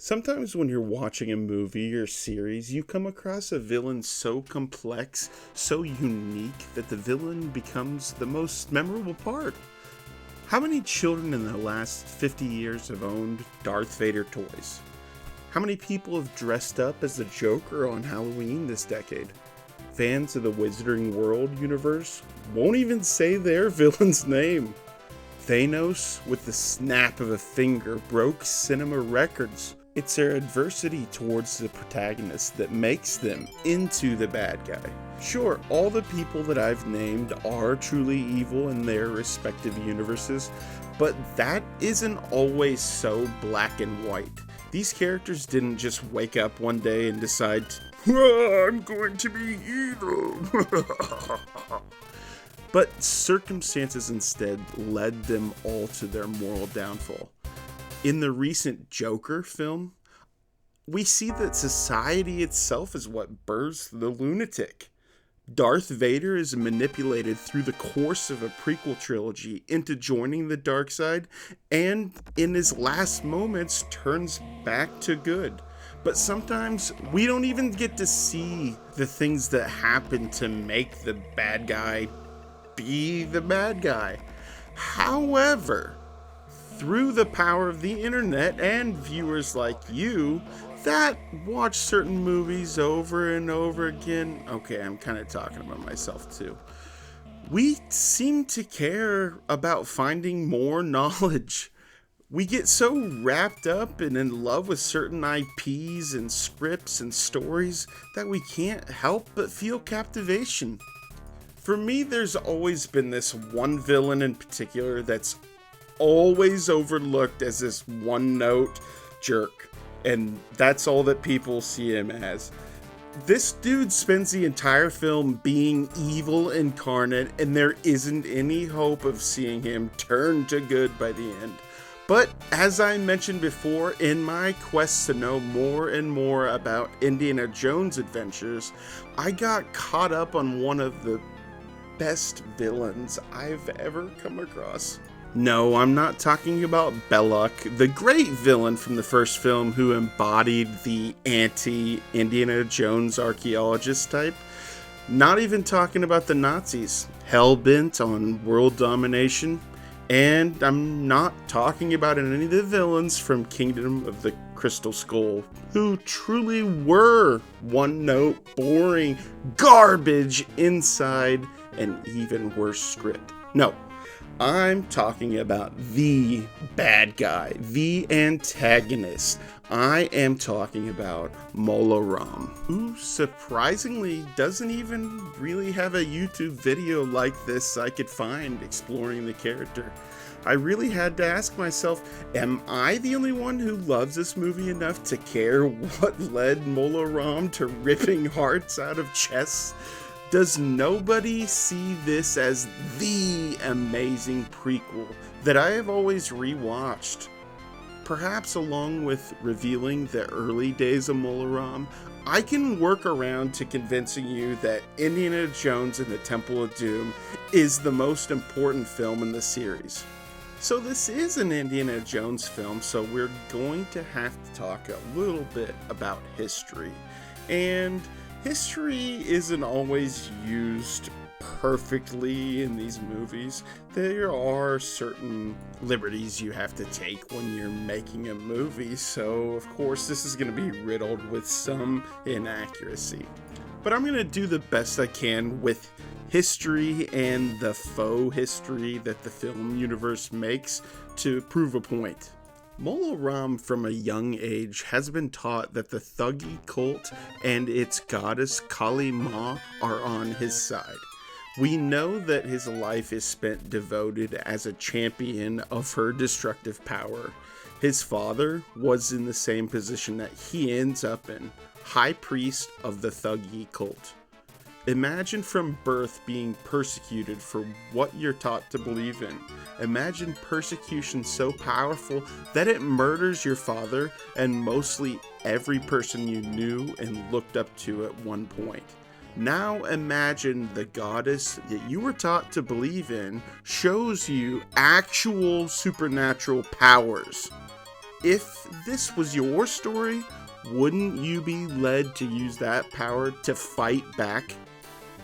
Sometimes when you're watching a movie or series, you come across a villain so complex, so unique, that the villain becomes the most memorable part. How many children in the last 50 years have owned Darth Vader toys? How many people have dressed up as the Joker on Halloween this decade? Fans of the Wizarding World universe won't even say their villain's name. Thanos, with the snap of a finger, broke cinema records. It's their adversity towards the protagonist that makes them into the bad guy. Sure, all the people that I've named are truly evil in their respective universes, but that isn't always so black and white. These characters didn't just wake up one day and decide, I'm going to be evil. But circumstances instead led them all to their moral downfall. In the recent Joker film, we see that society itself is what births the lunatic. Darth Vader is manipulated through the course of a prequel trilogy into joining the dark side, and in his last moments turns back to good. But sometimes we don't even get to see the things that happen to make the bad guy be the bad guy. However, through the power of the internet and viewers like you that watch certain movies over and over again, okay, I'm kind of talking about myself too, we seem to care about finding more knowledge. We get so wrapped up and in love with certain IPs and scripts and stories that we can't help but feel captivation. For me, there's always been this one villain in particular that's always overlooked as this one-note jerk, and that's all that people see him as. This dude spends the entire film being evil incarnate, and there isn't any hope of seeing him turn to good by the end. But as I mentioned before, in my quest to know more and more about Indiana Jones adventures, I got caught up on one of the best villains I've ever come across. No, I'm not talking about Belloc, the great villain from the first film who embodied the anti-Indiana Jones archaeologist type. Not even talking about the Nazis, hell-bent on world domination. And I'm not talking about any of the villains from Kingdom of the Crystal Skull, who truly were one-note, boring garbage inside an even worse script. No. I'm talking about the bad guy, the antagonist. I am talking about Mola Ram, who surprisingly doesn't even really have a YouTube video like this I could find exploring the character. I really had to ask myself, am I the only one who loves this movie enough to care what led Mola Ram to ripping hearts out of chests? Does nobody see this as the amazing prequel that I have always rewatched? Perhaps along with revealing the early days of Mola Ram, I can work around to convincing you that Indiana Jones and the Temple of Doom is the most important film in the series. So this is an Indiana Jones film, so we're going to have to talk a little bit about history. And history isn't always used perfectly in these movies. There are certain liberties you have to take when you're making a movie, so of course this is going to be riddled with some inaccuracy. But I'm going to do the best I can with history and the faux history that the film universe makes to prove a point. Mola Ram from a young age has been taught that the Thuggee cult and its goddess Kali Ma are on his side. We know that his life is spent devoted as a champion of her destructive power. His father was in the same position that he ends up in, high priest of the Thuggee cult. Imagine from birth being persecuted for what you're taught to believe in. Imagine persecution so powerful that it murders your father and mostly every person you knew and looked up to at one point. Now imagine the goddess that you were taught to believe in shows you actual supernatural powers. If this was your story, wouldn't you be led to use that power to fight back?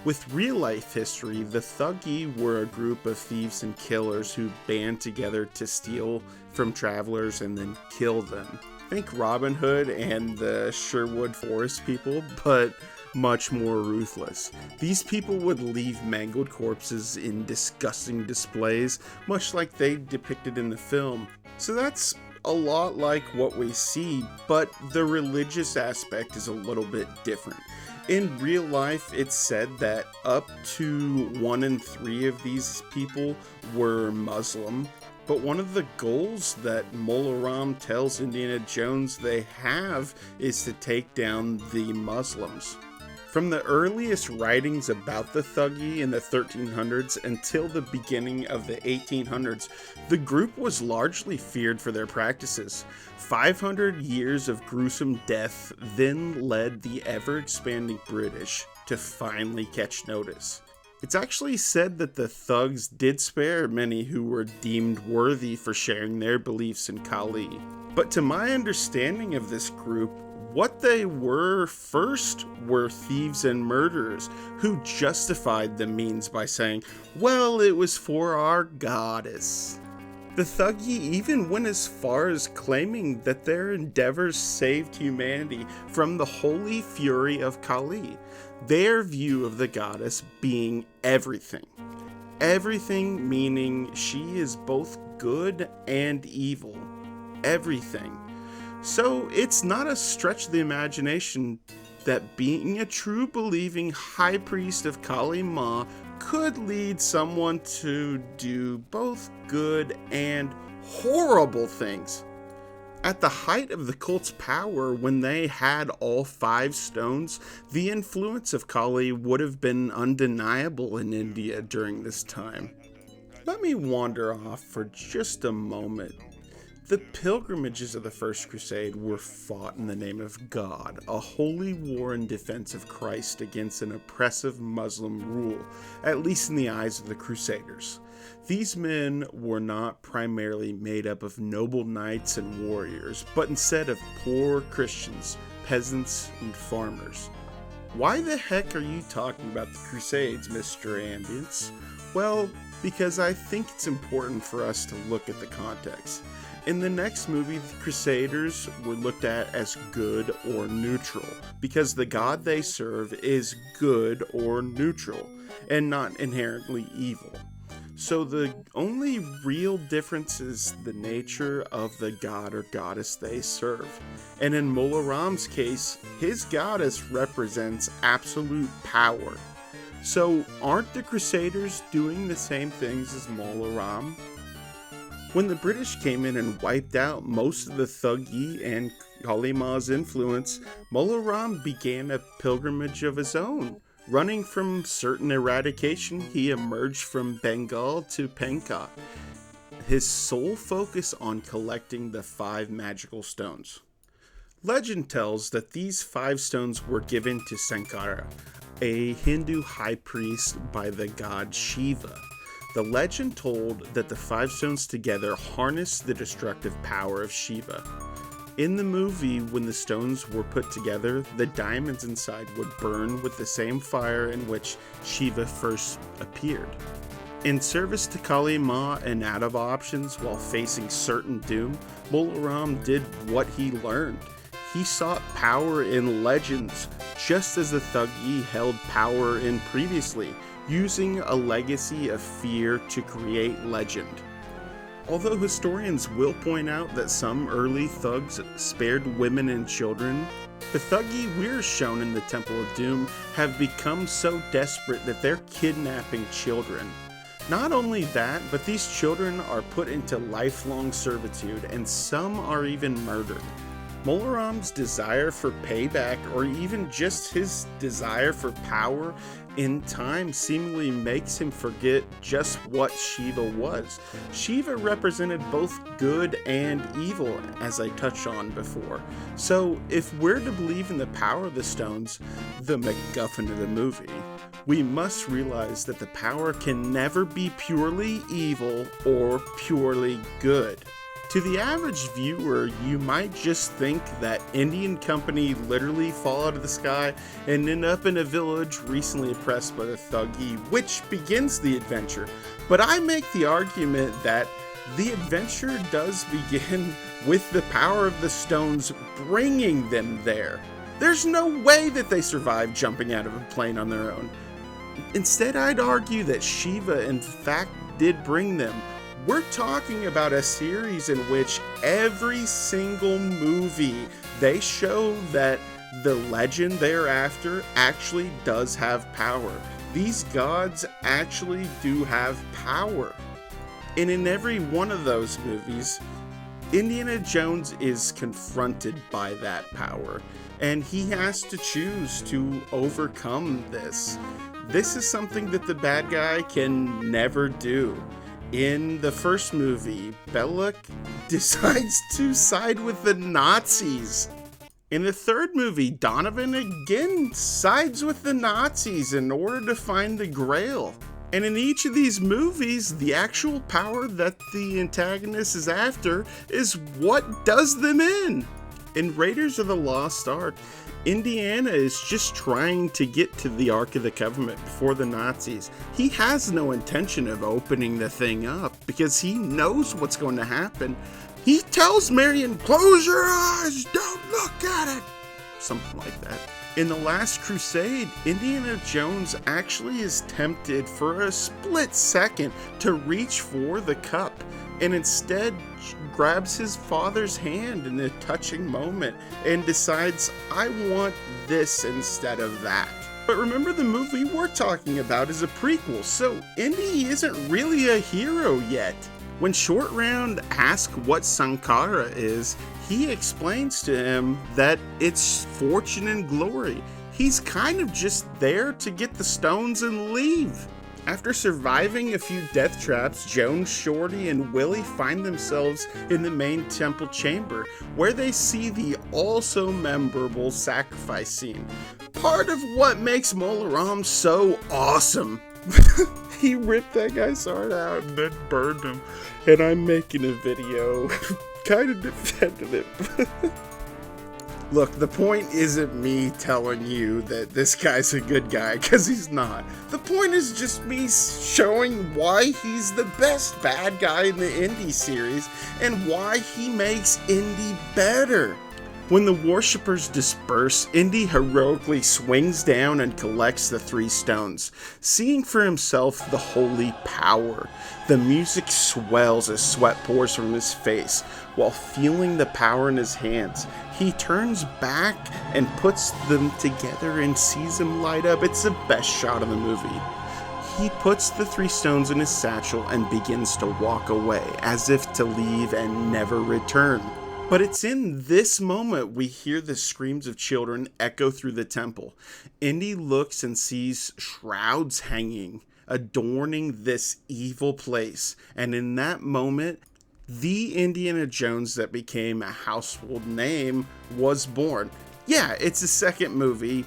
With real-life history, the Thuggee were a group of thieves and killers who band together to steal from travelers and then kill them. Think Robin Hood and the Sherwood Forest people, but much more ruthless. These people would leave mangled corpses in disgusting displays, much like they depicted in the film. So that's a lot like what we see, but the religious aspect is a little bit different. In real life, it's said that up to 1 in 3 of these people were Muslim, but one of the goals that Mola Ram tells Indiana Jones they have is to take down the Muslims. From the earliest writings about the Thuggee in the 1300s until the beginning of the 1800s, the group was largely feared for their practices. 500 years of gruesome death then led the ever-expanding British to finally catch notice. It's actually said that the thugs did spare many who were deemed worthy for sharing their beliefs in Kali. But to my understanding of this group, what they were first were thieves and murderers who justified the means by saying, well, it was for our goddess. The Thuggee even went as far as claiming that their endeavors saved humanity from the holy fury of Kali, their view of the goddess being everything. Everything meaning she is both good and evil. Everything. So it's not a stretch of the imagination that being a true believing high priest of Kali Ma could lead someone to do both good and horrible things. At the height of the cult's power, when they had all 5 stones, the influence of Kali would have been undeniable in India during this time. Let me wander off for just a moment. The pilgrimages of the First Crusade were fought in the name of God, a holy war in defense of Christ against an oppressive Muslim rule, at least in the eyes of the Crusaders. These men were not primarily made up of noble knights and warriors, but instead of poor Christians, peasants, and farmers. Why the heck are you talking about the Crusades, Mr. Ambience? Well, because I think it's important for us to look at the context. In the next movie, the Crusaders were looked at as good or neutral, because the god they serve is good or neutral, and not inherently evil. So the only real difference is the nature of the god or goddess they serve. And in Mola Ram's case, his goddess represents absolute power. So aren't the Crusaders doing the same things as Mola Ram? When the British came in and wiped out most of the Thuggee and Kali Ma's influence, Mola Ram began a pilgrimage of his own. Running from certain eradication, he emerged from Bengal to Pencot, his sole focus on collecting the 5 magical stones. Legend tells that these 5 stones were given to Sankara, a Hindu high priest by the god Shiva. The legend told that the 5 stones together harnessed the destructive power of Shiva. In the movie, when the stones were put together, the diamonds inside would burn with the same fire in which Shiva first appeared. In service to Kali Ma and out of options while facing certain doom, Mola Ram did what he learned. He sought power in legends, just as the Thuggee held power in previously, using a legacy of fear to create legend. Although historians will point out that some early thugs spared women and children, the Thuggee we're shown in the Temple of Doom have become so desperate that they're kidnapping children. Not only that, but these children are put into lifelong servitude, and some are even murdered. Mola Ram's desire for payback, or even just his desire for power, in time seemingly makes him forget just what Shiva was. Shiva represented both good and evil, as I touched on before. So if we're to believe in the power of the stones, the MacGuffin of the movie, we must realize that the power can never be purely evil or purely good. To the average viewer, you might just think that Indian company literally fall out of the sky and end up in a village recently oppressed by the Thuggee, which begins the adventure. But I make the argument that the adventure does begin with the power of the stones bringing them there. There's no way that they survived jumping out of a plane on their own. Instead, I'd argue that Shiva in fact did bring them. We're talking about a series in which every single movie they show that the legend thereafter actually does have power. These gods actually do have power. And in every one of those movies, Indiana Jones is confronted by that power, and he has to choose to overcome this. This is something that the bad guy can never do. In the first movie, Belloc decides to side with the Nazis. In the third movie, Donovan again sides with the Nazis in order to find the Grail. And in each of these movies, the actual power that the antagonist is after is what does them in. In Raiders of the Lost Ark, Indiana is just trying to get to the Ark of the Covenant before the Nazis. He has no intention of opening the thing up because he knows what's going to happen. He tells Marion, "Close your eyes, don't look at it." Something like that. In The Last Crusade, Indiana Jones actually is tempted for a split second to reach for the cup, and instead grabs his father's hand in a touching moment and decides, I want this instead of that. But remember, the movie we're talking about is a prequel, so Indy isn't really a hero yet. When Short Round asks what Sankara is, he explains to him that it's fortune and glory. He's kind of just there to get the stones and leave. After surviving a few death traps, Jones, Shorty, and Willie find themselves in the main temple chamber, where they see the also memorable sacrifice scene. Part of what makes Mola Ram so awesome. He ripped that guy's heart out and then burned him, and I'm making a video kind of defending it. Look, the point isn't me telling you that this guy's a good guy, because he's not. The point is just me showing why he's the best bad guy in the Indy series, and why he makes Indy better. When the worshippers disperse, Indy heroically swings down and collects the 3 stones, seeing for himself the holy power. The music swells as sweat pours from his face, while feeling the power in his hands. He turns back and puts them together and sees them light up. It's the best shot of the movie. He puts the 3 stones in his satchel and begins to walk away, as if to leave and never return. But it's in this moment we hear the screams of children echo through the temple. Indy looks and sees shrouds hanging, adorning this evil place. And in that moment, the Indiana Jones that became a household name was born. Yeah, it's a second movie,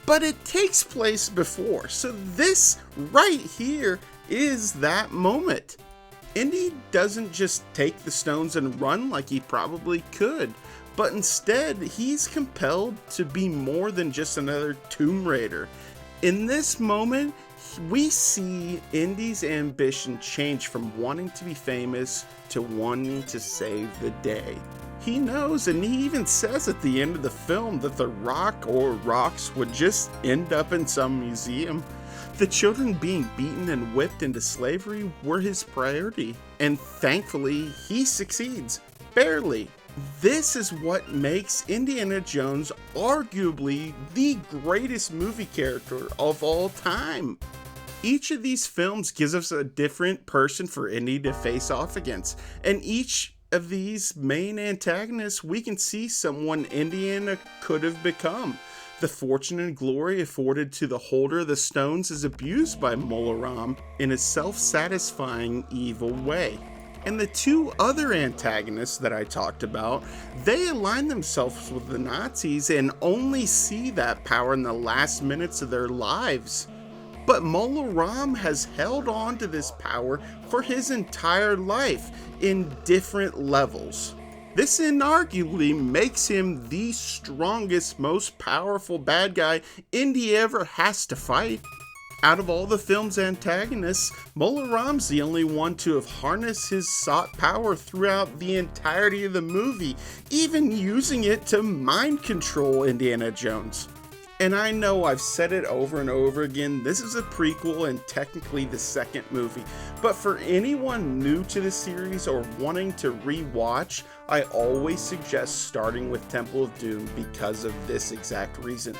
but it takes place before. So this right here is that moment. Indy doesn't just take the stones and run like he probably could, but instead he's compelled to be more than just another Tomb Raider. In this moment, we see Indy's ambition change from wanting to be famous to wanting to save the day. He knows, and he even says at the end of the film, that the rock or rocks would just end up in some museum. The children being beaten and whipped into slavery were his priority, and thankfully he succeeds, barely. This is what makes Indiana Jones arguably the greatest movie character of all time. Each of these films gives us a different person for Indy to face off against, and each of these main antagonists we can see someone Indiana could have become. The fortune and glory afforded to the holder of the stones is abused by Mola Ram in a self-satisfying evil way. And the 2 other antagonists that I talked about, they align themselves with the Nazis and only see that power in the last minutes of their lives. But Mola Ram has held on to this power for his entire life in different levels. This inarguably makes him the strongest, most powerful bad guy Indy ever has to fight. Out of all the film's antagonists, Mola Ram's the only one to have harnessed his sought power throughout the entirety of the movie, even using it to mind control Indiana Jones. And I know I've said it over and over again, this is a prequel and technically the second movie, but for anyone new to the series or wanting to re-watch, I always suggest starting with Temple of Doom because of this exact reason.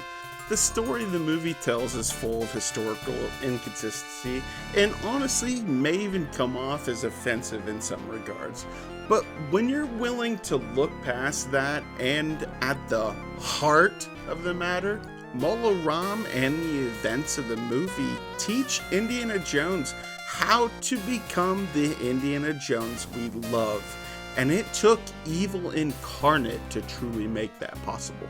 The story the movie tells is full of historical inconsistency and honestly may even come off as offensive in some regards. But when you're willing to look past that and at the heart of the matter, Mola Ram and the events of the movie teach Indiana Jones how to become the Indiana Jones we love. And it took evil incarnate to truly make that possible.